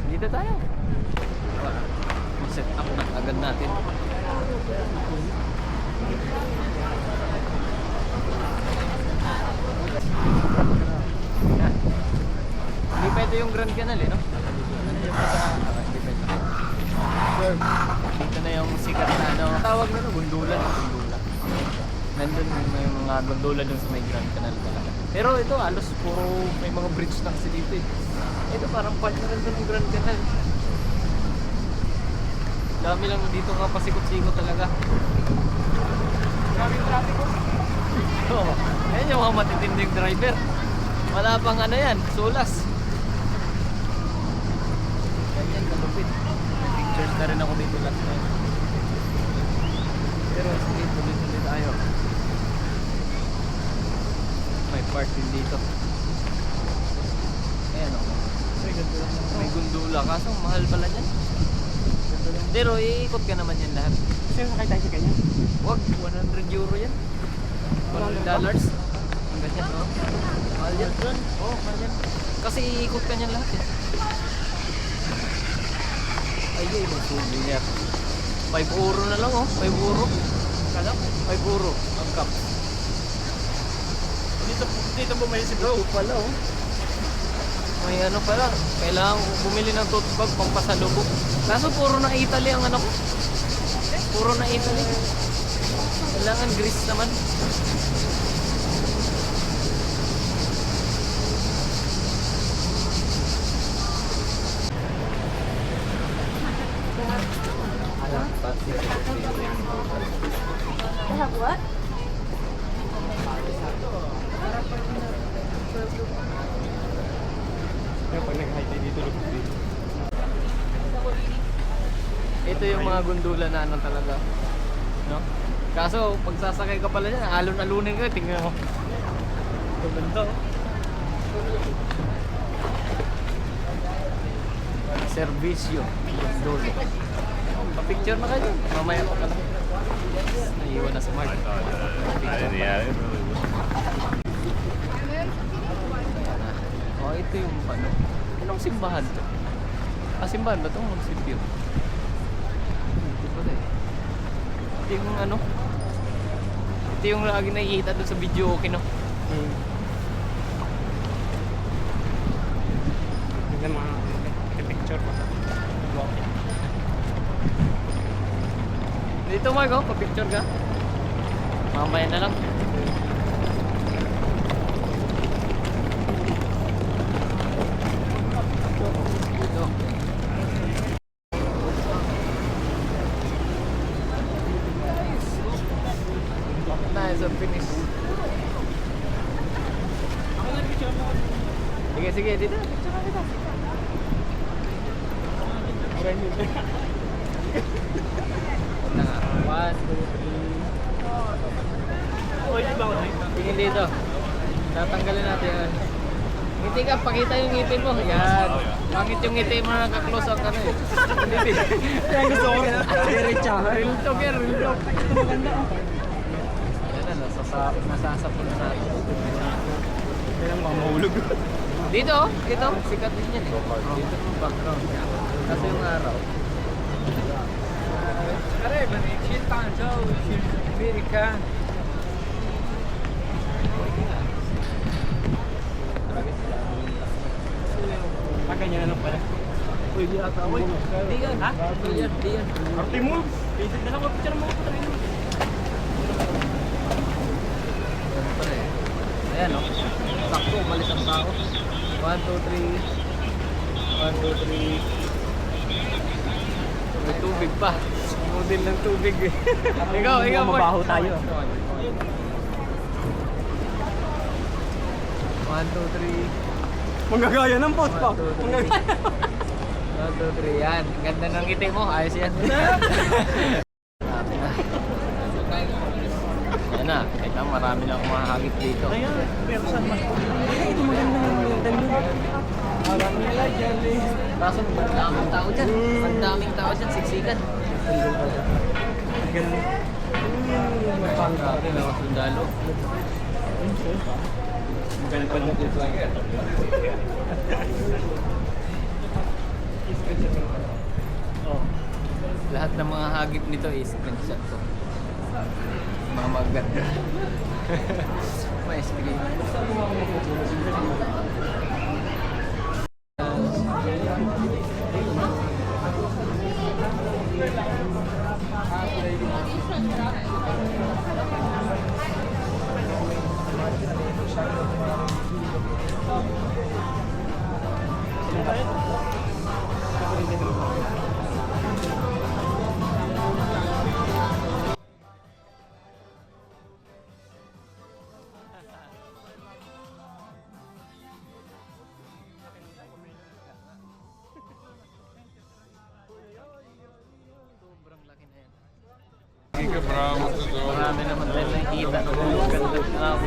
Dito tayo. Set up na agad natin. Hindi pa ito yung Grand Canal eh, no? Hindi pa ito. Dito na yung sikat na ano. Tawag na no, Gundulan. Nandun yung mga gondola dun sa may Grand Canal talaga. Pero ito halos puro may mga bridge na kasi dito eh. Ito parang part na rin dun ng Grand Canal. Dami lang dito nga pasikot-sikot talaga. Maraming traffic ko. Oo. Ayan yung mga matitinding driver. Wala pang ano yan, sulas. Ganyan kalupit. May pictures na rin ako dito last night. Pero sige, tuloy-tuloy tayo. May park din dito. Ayan o. May gundula. Kaso mahal pala dyan. Pero iikot ka naman yan lahat. Sino sakay tayo sa kanya? Wag, 100 euro yan. $100. Ang ganyan, no? Mahal yan. Oo, mahal yan. Kasi iikot ka niyan lahat eh. Ayun, ibang souvenir. 5 euro na lang oh, 5 euro. Kala? 5 euro ang cup. Dito bumili si bro. Pala oh. May ano pala, kailangan ko bumili ng tote bag pang pasalubong. Kaso puro na Italy ang ano ko. Puro na Italy. Kailangan Greece naman. They have what? Kaya pag nag-high tayo dito, lubog dito. Ito yung mga gundula na ano talaga. No? Kaso pag sasakay ka pala dyan, alon-alunin ka, tingnan mo. Ito ganda oh. Servisyo. Gundula. Pa-picture na kayo. Mamaya pa ka lang. Naiiwan na sa mark. Oh, ito yung ano. Anong simbahan to? Ah, simbahan ba ito? Munisipyo. Ito pala eh. Ito yung ano. Ito yung lagi nakikita doon sa video okay no? Tignan mga picture pa. Dito Marco, pa-picture ka? Mamaya na lang. Dito. Nice and finish. Sige, sige, dito. Picture na kita. Na nga. 1, 2, 3. Oh, hindi ba ako tayo? Tingin dito. Tatanggalin natin yan. Ngiti ka, pakita yung ngiti mo. Yan. Pangit yung ngiti mo na naka-close ang ano eh. Hindi. Kaya gusto ko. Diretsa. Real talk yan, real talk. Maganda oh. Yan na, nasasapon na natin. Kaya lang mga mahulog. Dito, oh. Ito, sikat din yan eh. Dito yung background. Kasi yung araw. قريب من 20 طن جو في امريكا. Makanya ano pala? Uy, di ata. Uy, di yan. Ha? Di yan, di yan. Artimul. Basic na lang ko picture mo ko talaga. Yan pala eh. Ayan o. Sakto, umalis ang tao. 1, 2, 3. 1, 2, 3. May tubig pa. Model ng tubig eh. Ikaw, Mabaho tayo. 1, 2, 3. Manggagaya ng pot pa. 1, 2, 3. Yan. Ganda ng ngiti mo. Ayos yan. Yan na. Kita marami na akong mahagit dito. Ayan, pero saan mas? Ay, ito maganda yung dalo. Marami nila dyan eh. Kaso, ang daming tao dyan. Ang daming tao dyan. Siksikan. Ganun. Grabe, mga sundalo. Lahat ng mga hagip nito is screenshot ko. Mga maganda. May screen. Sobrang laki na yan. Marami naman tayo nakikita. Ganda ng hapon.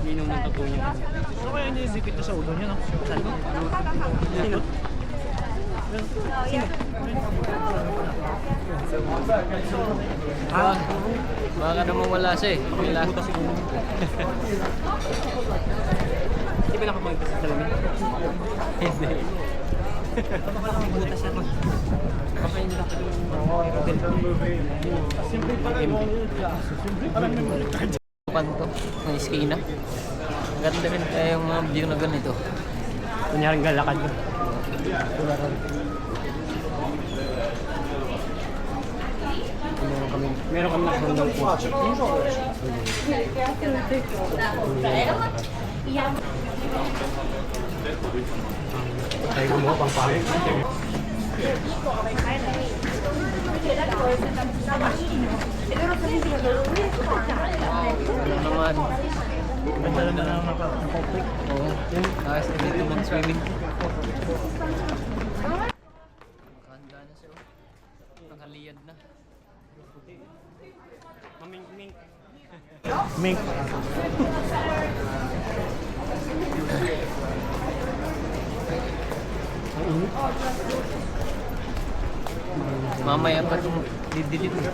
Minum ng tattoo niya. Ano kaya hindi zipit na sa ulo niya, no? Saan? Sino? Ah, baka naman wala siya eh. Wala. Butas yung ulo. Hindi ba nakapagtas sa salamin? Hindi. Butas yan. Kapag nila ka simple pa rin. Panto, ng iskina. Ganda rin kaya yung mga view na ganito. Kunyaring galakad ko. Meron kami nakasandang po. Tayo gumawa pang pangit. Ano naman. Ganda naman ang nakaplik. Oo. Ayos na dito mag-swimming. Nakahanda na siya. Nakaliyad na. Maming-ming. Ming. Mamaya pa itong didilit. Hindi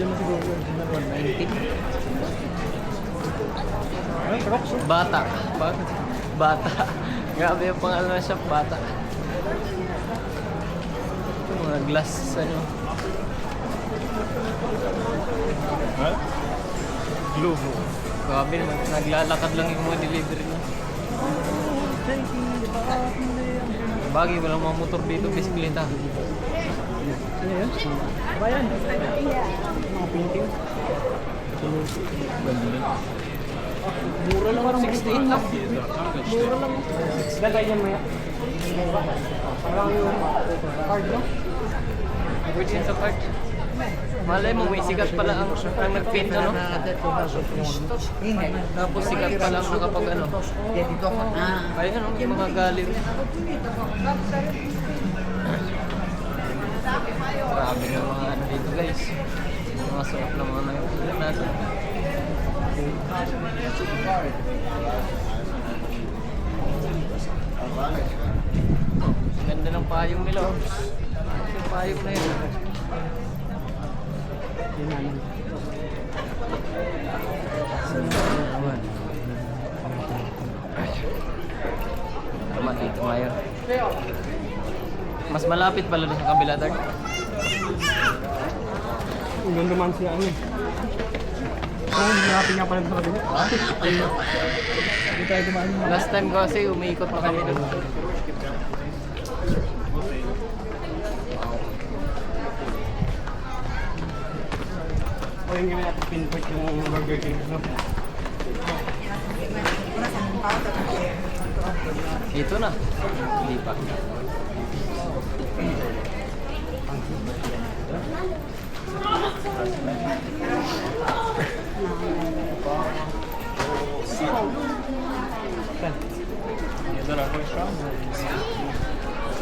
naman siguro 19. Bata. Bata. Grabe yung pangalan ng shop, Bata. Mga glass, ano. Globo. Grabe naman, naglalakad lang yung mga delivery na. Bagay, walang mga motor dito, bisikleta. Ano yun? Ba yan? Mga painting. Mura lang, 68 lang. Mura lang. Lagay yan maya. Parang yung card, no? Which is a part. Malay mo, may sikat pala ang nag-paint, ano? Tapos sikat pala ang nakapag, ano? Ayun, ano, yung mga gallery. Grabe ng mga ano dito, guys. Mga suot na mga nagpapalala natin. Ganda ng payong nila. Yung payong na yun. Tama dito ngayon. Mas malapit pala doon sa kabila, Dart. Yung naman siya ano eh. Hinapin nga pala sa kabila. Hindi tayo kumain. Last time kasi umiikot pa kami doon. O yung gawin natin pinpoint yung Burger King. Ito na. Hindi pa.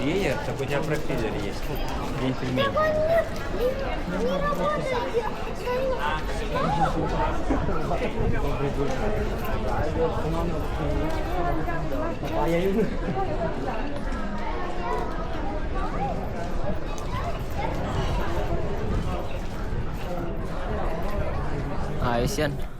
Есть, так у тебя профилер есть. День пельменей. Kaya yun. Ayos yan.